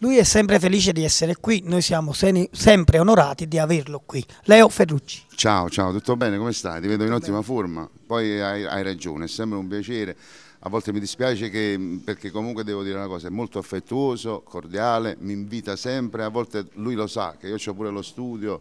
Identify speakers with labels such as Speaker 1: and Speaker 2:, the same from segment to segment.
Speaker 1: Lui è sempre felice di essere qui, noi siamo sempre onorati di averlo qui. Leo Ferrucci.
Speaker 2: Ciao, tutto bene? Come stai? Ti vedo in ottima forma. Poi hai ragione, è sempre un piacere. A volte mi dispiace perché comunque devo dire una cosa, è molto affettuoso, cordiale, mi invita sempre, a volte lui lo sa che io ho pure lo studio,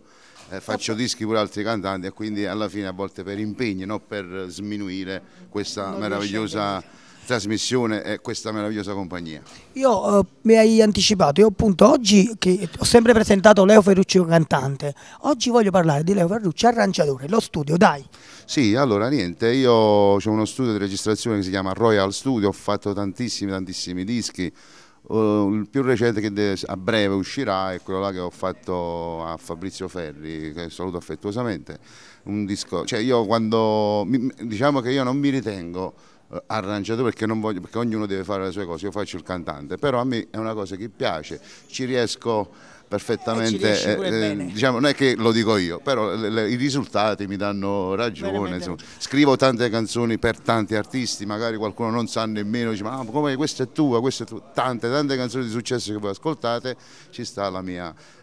Speaker 2: faccio dischi pure altri cantanti e quindi alla fine a volte per impegni, non per sminuire questa meravigliosa trasmissione e questa meravigliosa compagnia.
Speaker 1: Io mi hai anticipato, io appunto oggi che ho sempre presentato Leo Ferrucci cantante, oggi voglio parlare di Leo Ferrucci arrangiatore, lo studio, dai.
Speaker 2: Sì, allora niente, io ho uno studio di registrazione che si chiama Royal Studio, ho fatto tantissimi dischi, il più recente che a breve uscirà è quello là che ho fatto a Fabrizio Ferri, che saluto affettuosamente, un disco, cioè io diciamo che io non mi ritengo arrangiatore perché non voglio, perché ognuno deve fare le sue cose, io faccio il cantante, però a me è una cosa che piace, ci riesco perfettamente, diciamo, non è che lo dico io, però i risultati mi danno ragione, insomma. Scrivo tante canzoni per tanti artisti, magari qualcuno non sa nemmeno, dice ma come questa è tua, tante canzoni di successo che voi ascoltate, ci sta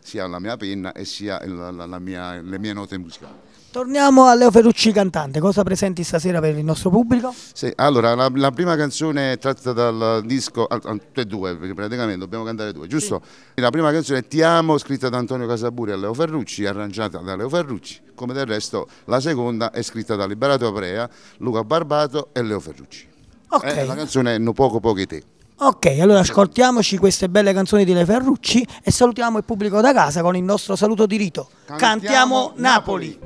Speaker 2: sia la mia penna e sia le mie note musicali.
Speaker 1: Torniamo a Leo Ferrucci cantante, cosa presenti stasera per il nostro pubblico?
Speaker 2: Sì, allora la prima canzone è tratta dal disco, tutte e due praticamente, dobbiamo cantare due, giusto? Sì. La prima canzone è Ti amo, scritta da Antonio Casaburi e Leo Ferrucci, arrangiata da Leo Ferrucci, come del resto la seconda è scritta da Liberato Aprea, Luca Barbato e Leo Ferrucci.
Speaker 1: Ok.
Speaker 2: La canzone è No poco di te.
Speaker 1: Ok, allora ascoltiamoci queste belle canzoni di Leo Ferrucci e salutiamo il pubblico da casa con il nostro saluto di rito. Cantiamo Napoli!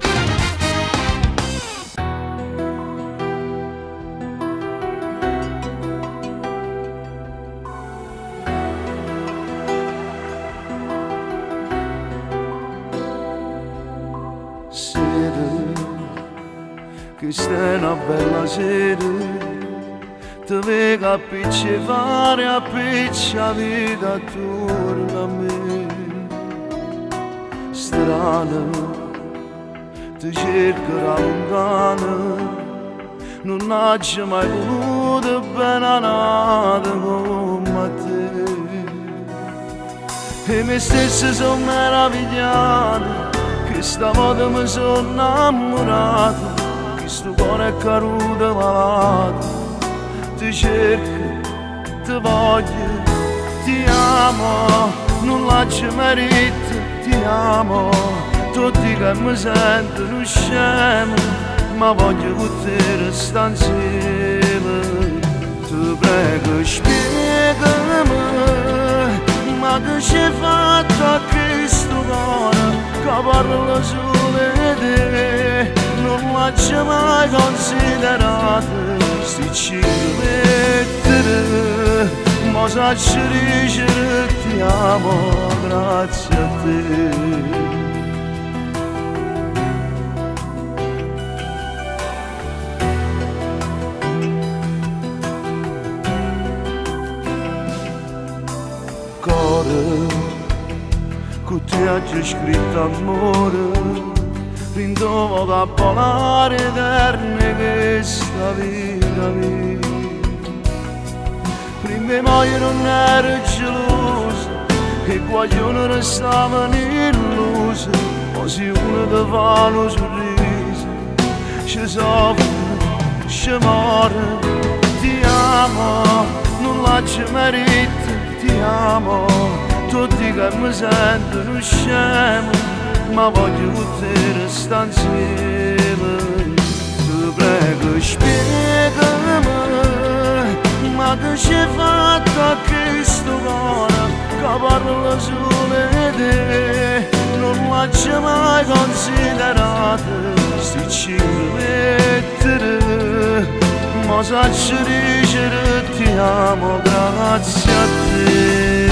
Speaker 3: Questa è una bella sera, ti vedo appiccicare, appiccia vita attorno a me. Strana, ti cerco da lontana, non ho mai voluto bene nata come te. E me stesso sono meravigliato, che stavolta mi sono innamorato. Questo cuore è caduto malato, ti cerco, ti voglio, ti amo, non lascio merito, ti amo, tutti che mi sentono scemo, ma voglio con te restare insieme. Ti prego spiegami, ma che ci hai fatto a questo cuore, che parla solo di te. Non l'ho mai considerato, sti ci mettere, ma sacci dicere ti amo grazie a te. Cuore, con te oggi scritto amore, rindovo da polare eterne questa vita mia. Prima mai non ero geloso e guaglione restavano illuse, così uno ti fa uno sorriso, ci soffre, ci muore, ti amo, non lascio merito, ti amo, tutti che mi sentono scemo, ma voglio con te restare insieme. Ti prego spiegami, ma che ci hai fatto a questo cuore, che parla solo di te. Non l'ho mai considerato, sti ci mettere, ma sacci dicere ti amo grazie a te.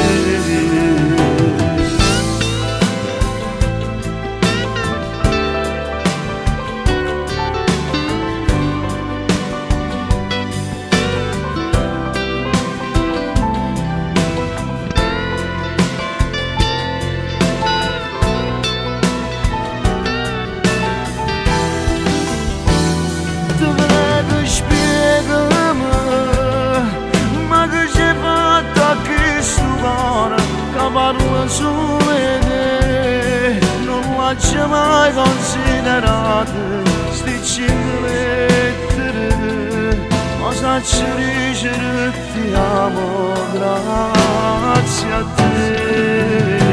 Speaker 3: Spiegami, ma che ci hai fatto a questo parlo solo di te, non l'ho mai considerato, sti 5 lettere, ma sacci dicere ti amo, grazie a te.